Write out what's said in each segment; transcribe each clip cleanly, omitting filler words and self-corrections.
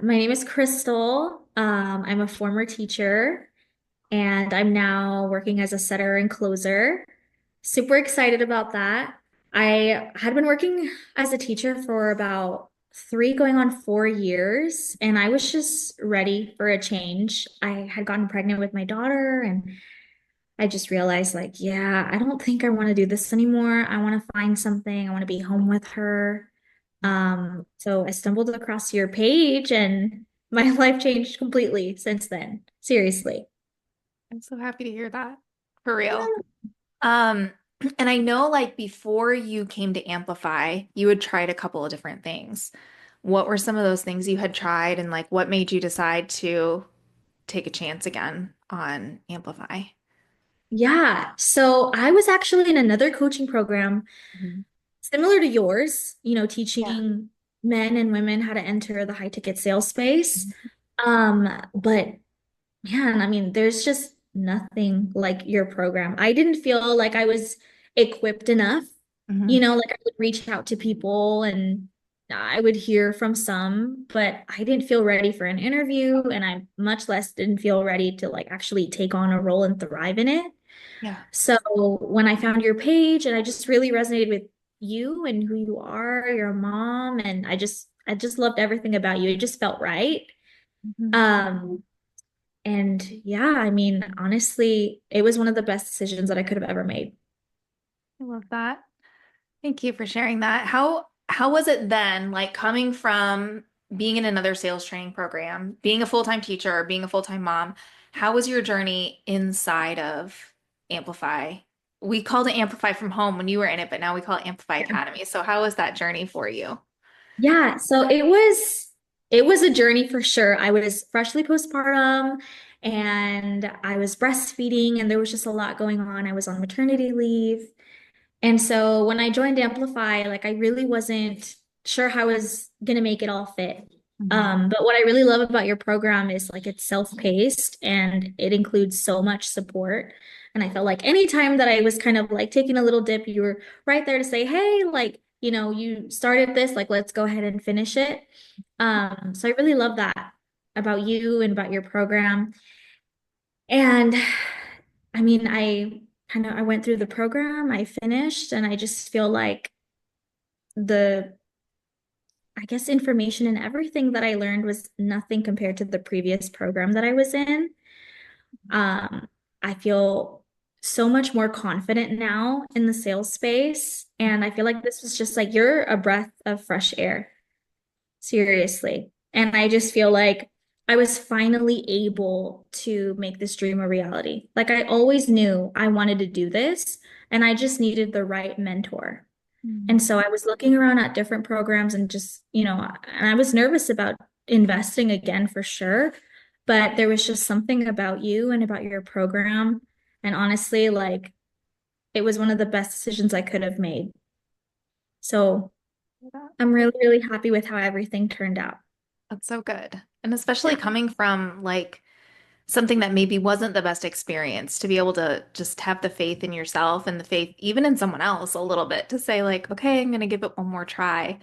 my name is Crystal. I'm a former teacher and I'm now working as a setter and closer. Super excited about that. I had been working as a teacher for about 3 going on 4 years, and I was just ready for a change. I had gotten pregnant with my daughter, and I just realized, like, yeah, I don't think I want to do this anymore. I want to find something. I want to be home with her. So I stumbled across your page and my life changed completely since then. Seriously. I'm so happy to hear that. For real. Yeah. Um, and I know like before you came to Amplify, you had tried a couple of different things. What were some of those things you had tried and like what made you decide to take a chance again on Amplify? Yeah. So I was actually in another coaching program Mhm. similar to yours, Yeah. teaching men and women how to enter the high ticket sales space. But man, I mean, there's just nothing like your program. I didn't feel like I was equipped enough. Mhm. Like I would reach out to people and I would hear from some, but I didn't feel ready for an interview and I much less didn't feel ready to like actually take on a role and thrive in it. Yeah. So when I found your page and I just really resonated with you and who you are, you're a mom, and I just loved everything about you. It just felt right. Mhm. Um, and yeah, I mean, honestly, it was one of the best decisions that I could have ever made. I love that. Thank you for sharing that. How was it then, like coming from being in another sales training program, being a full-time teacher, being a full-time mom? How was your journey inside of Amplify? We called it Amplify from home when you were in it, but now we call it Amplify Academy. So how was that journey for you? Yeah, so it was a journey for sure. I was freshly postpartum and I was breastfeeding and there was just a lot going on. I was on maternity leave. And so when I joined Amplify, like I really wasn't sure how I was gonna make it all fit. Mhm. But what I really love about your program is like it's self-paced and it includes so much support. And I felt like anytime that I was kind of like taking a little dip, you were right there to say, hey, like, you started this, like let's go ahead and finish it. So I really love that about you and about your program. And I mean, I went through the program, I finished, and I just feel like the, I guess, information and everything that I learned was nothing compared to the previous program that I was in. Um, I feel so much more confident now in the sales space. And I feel like this was just like you're a breath of fresh air. Seriously. And I just feel like I was finally able to make this dream a reality. Like I always knew I wanted to do this, and I just needed the right mentor. And Mhm. so I was looking around at different programs and just, and I was nervous about investing again for sure. But there was just something about you and about your program. And honestly, like it was one of the best decisions I could have made. So I'm really, really happy with how everything turned out. That's so good. And especially Yeah. coming from like something that maybe wasn't the best experience to be able to just have the faith in yourself and the faith even in someone else a little bit to say like, okay, I'm going to give it one more try.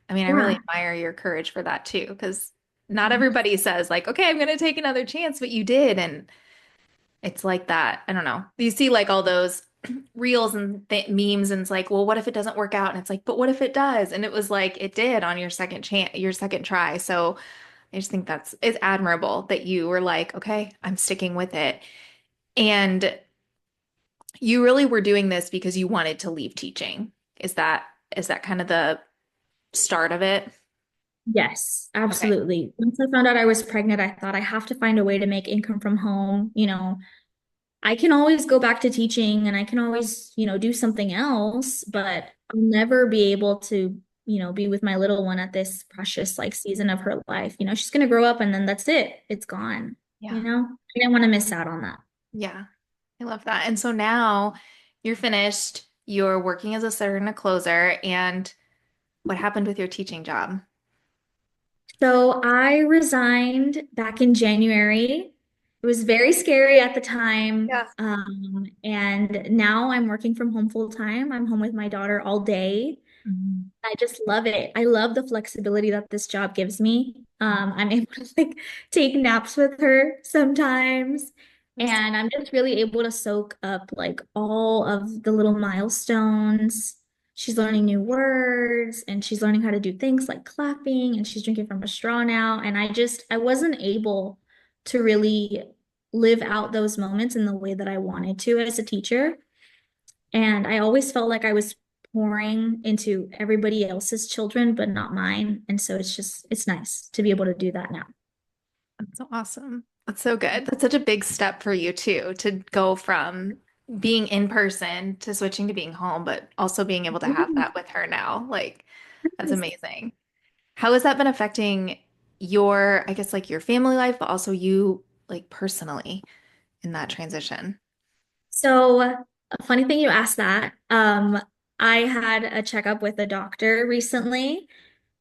I mean, I really Yeah. admire your courage for that too, because not everybody says like, okay, I'm going to take another chance, but you did. And it's like that. I don't know. You see like all those reels and th memes and it's like, well, what if it doesn't work out? And it's like, but what if it does? And it was like, it did on your second chance, your second try. So I just think it's admirable that you were like, okay, I'm sticking with it. And you really were doing this because you wanted to leave teaching. Is that kind of the start of it? Yes, Okay. absolutely. Once I found out I was pregnant, I thought I have to find a way to make income from home. I can always go back to teaching and I can always, do something else, but I'll never be able to, be with my little one at this precious like season of her life. She's gonna grow up and then that's it. It's gone. Yeah. I didn't want to miss out on that. Yeah. I love that. And so now you're finished, you're working as a setter and a closer, and what happened with your teaching job? So I resigned back in January. It was very scary at the time. Yeah. And now I'm working from home full time. I'm home with my daughter all day. Mhm. I just love it. I love the flexibility that this job gives me. I'm able to like take naps with her sometimes, and I'm just really able to soak up like all of the little milestones. She's learning new words and she's learning how to do things like clapping and she's drinking from a straw now. And I wasn't able to really live out those moments in the way that I wanted to as a teacher. And I always felt like I was pouring into everybody else's children, but not mine. And so it's nice to be able to do that now. That's so awesome. That's so good. That's such a big step for you too, to go from being in person to switching to being home, but also being able to have that with her now. Like, that's amazing. How has that been affecting your, I guess, like your family life, but also you, like personally in that transition? So, a funny thing you asked that. I had a checkup with a doctor recently,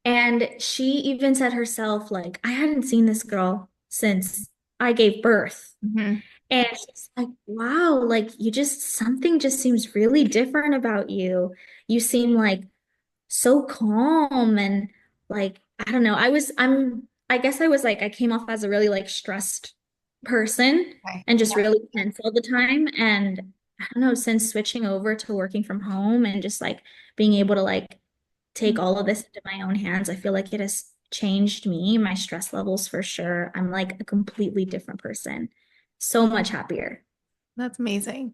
and she even said herself, like, I hadn't seen this girl since I gave birth. Hmm. And she's like, wow, like something just seems really different about you. You seem like so calm and like I don't know. I guess I was like I came off as a really like stressed person Okay. and just really tense all the time. And I don't know, since switching over to working from home and just like being able to like take all of this into my own hands, I feel like it has changed me, my stress levels for sure. I'm like a completely different person. So much happier. That's amazing.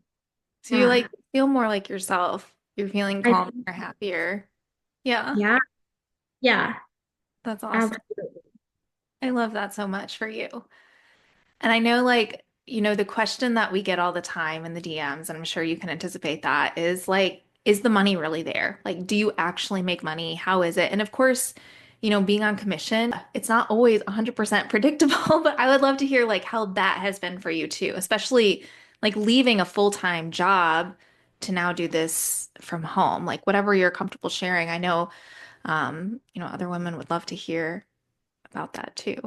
So you Yeah. like feel more like yourself. You're feeling I calmer, think, happier. Yeah, yeah, yeah, that's awesome. absolutely. I love that so much for you. And I know, like, the question that we get all the time in the DMs, and I'm sure you can anticipate that, is like, is the money really there? Like, do you actually make money? How is it? And of course, being on commission, it's not always 100% predictable, but I would love to hear like how that has been for you too, especially like leaving a full-time job to now do this from home. Like, whatever you're comfortable sharing. I know, other women would love to hear about that too.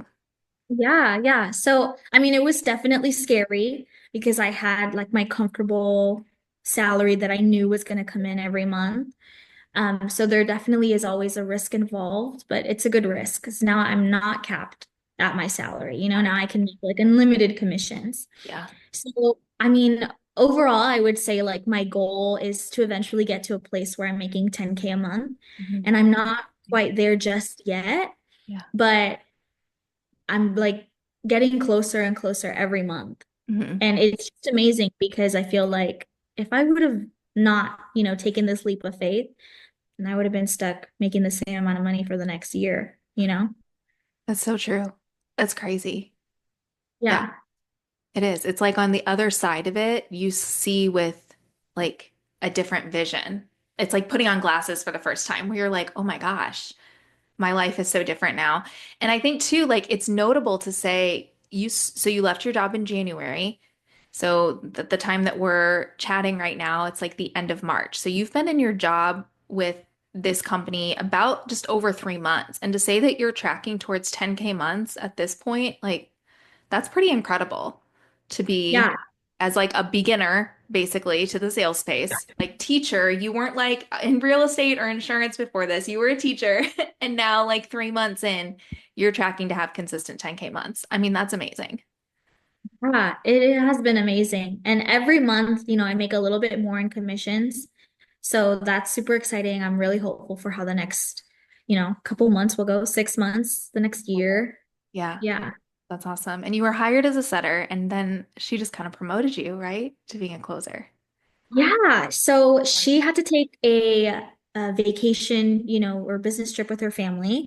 Yeah, yeah. So, I mean, it was definitely scary because I had like my comfortable salary that I knew was going to come in every month. So there definitely is always a risk involved, but it's a good risk because now I'm not capped at my salary. Now I can make like unlimited commissions. Yeah. So, I mean, overall, I would say like my goal is to eventually get to a place where I'm making 10K a month, Mhm. and I'm not quite there just yet, Yeah. but I'm like getting closer and closer every month. Hmm. And it's just amazing because I feel like if I would have not, taken this leap of faith, then I would have been stuck making the same amount of money for the next year? That's so true. That's crazy. Yeah, Yeah. it is. It's like on the other side of it, you see with like a different vision. It's like putting on glasses for the first time where you're like, oh my gosh, my life is so different now. And I think too, like it's notable to say so you left your job in January. So the time that we're chatting right now, it's like the end of March. So you've been in your job with this company about just over 3 months. And to say that you're tracking towards 10K months at this point, like that's pretty incredible to be Yeah. as like a beginner basically to the sales space. Like teacher, you weren't like in real estate or insurance before this. You were a teacher and now like 3 months in, you're tracking to have consistent 10K months. I mean, that's amazing. Yeah, it has been amazing. And every month, I make a little bit more in commissions. So that's super exciting. I'm really hopeful for how the next, couple months will go, 6 months, the next year. Yeah. Yeah. That's awesome. And you were hired as a setter, and then she just kind of promoted you, right? To being a closer. Yeah. So she had to take a vacation, or business trip with her family.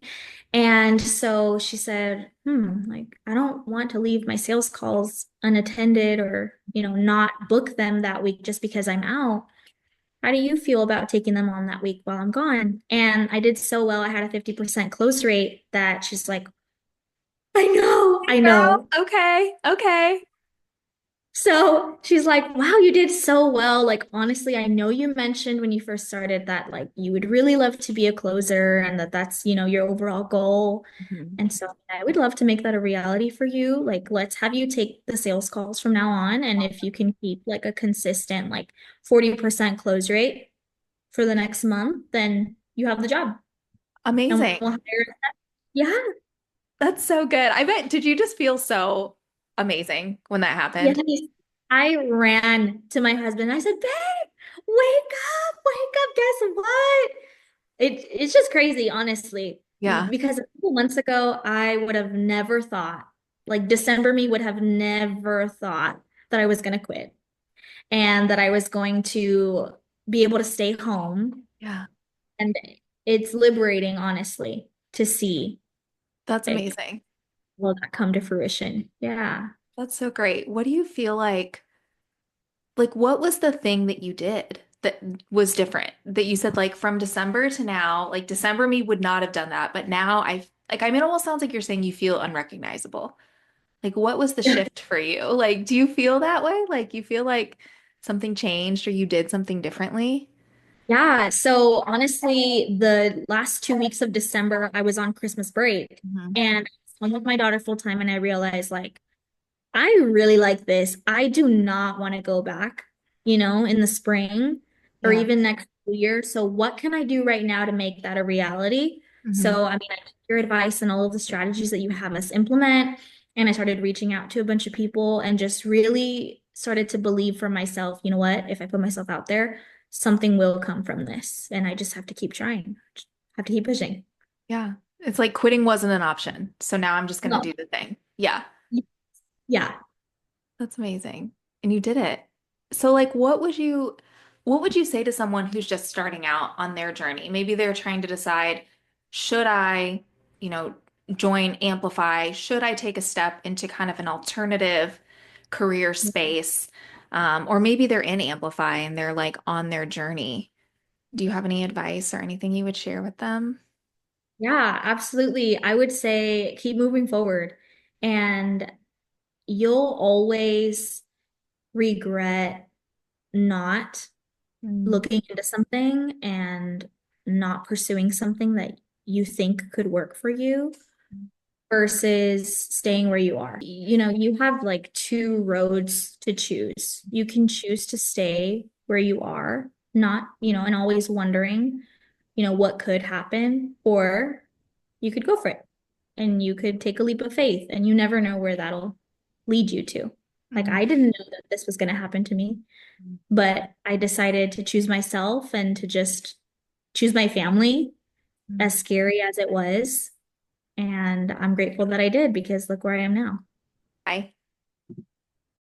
And so she said, like, I don't want to leave my sales calls unattended or, not book them that week just because I'm out. How do you feel about taking them on that week while I'm gone? And I did so well. I had a 50% close rate that she's like, I know, I Girl, know. okay, okay. So she's like, wow, you did so well. Like, honestly, I know you mentioned when you first started that, like, you would really love to be a closer and that's, your overall goal. Mhm. And so I would love to make that a reality for you. Like, let's have you take the sales calls from now on. And if you can keep like a consistent, like 40% close rate for the next month, then you have the job. and Amazing. we'll hire. Yeah, That's so good. I bet, did you just feel so amazing when that yes. happened? I ran to my husband. I said, "Babe, wake up! Guess what?" It's just crazy, honestly, Yeah. because a couple months ago, I would have never thought, like December me would have never thought that I was going to quit and that I was going to be able to stay home. Yeah. And it's liberating, honestly, to see That's it amazing. will that come to fruition. Yeah. That's so great. What do you feel like what was the thing that you did that was different? That you said like from December to now, like December me would not have done that, but now I mean it almost sounds like you're saying you feel unrecognizable. Like what was the shift for you? Like do you feel that way? Like you feel like something changed or you did something differently? Yeah. So honestly, the last 2 weeks of December, I was on Christmas break Mhm. and I was with my daughter full time, and I realized like I really like this. I do not want to go back, in the spring or Yeah. even next year. So what can I do right now to make that a reality? Hmm. So, I mean, I took your advice and all of the strategies that you have us implement. And I started reaching out to a bunch of people and just really started to believe for myself, you know what? If I put myself out there, something will come from this. And I just have to keep trying, have to keep pushing. Yeah. It's like quitting wasn't an option. So now I'm just going to No. do the thing. Yeah. Yeah. That's amazing. And you did it. So like what would you say to someone who's just starting out on their journey? Maybe they're trying to decide, should I, you know, join Amplify? Should I take a step into kind of an alternative career space? Or maybe they're in Amplify and they're like on their journey. Do you have any advice or anything you would share with them? Yeah, absolutely. I would say keep moving forward, and you'll always regret not Mm. looking into something and not pursuing something that you think could work for you versus staying where you are. You have like two roads to choose. You can choose to stay where you are, not, and always wondering, what could happen, or you could go for it and you could take a leap of faith and you never know where that'll lead you to. Like Mm. I didn't know that this was going to happen to me, but I decided to choose myself and to just choose my family, Mm. as scary as it was. And I'm grateful that I did because look where I am now. Bye.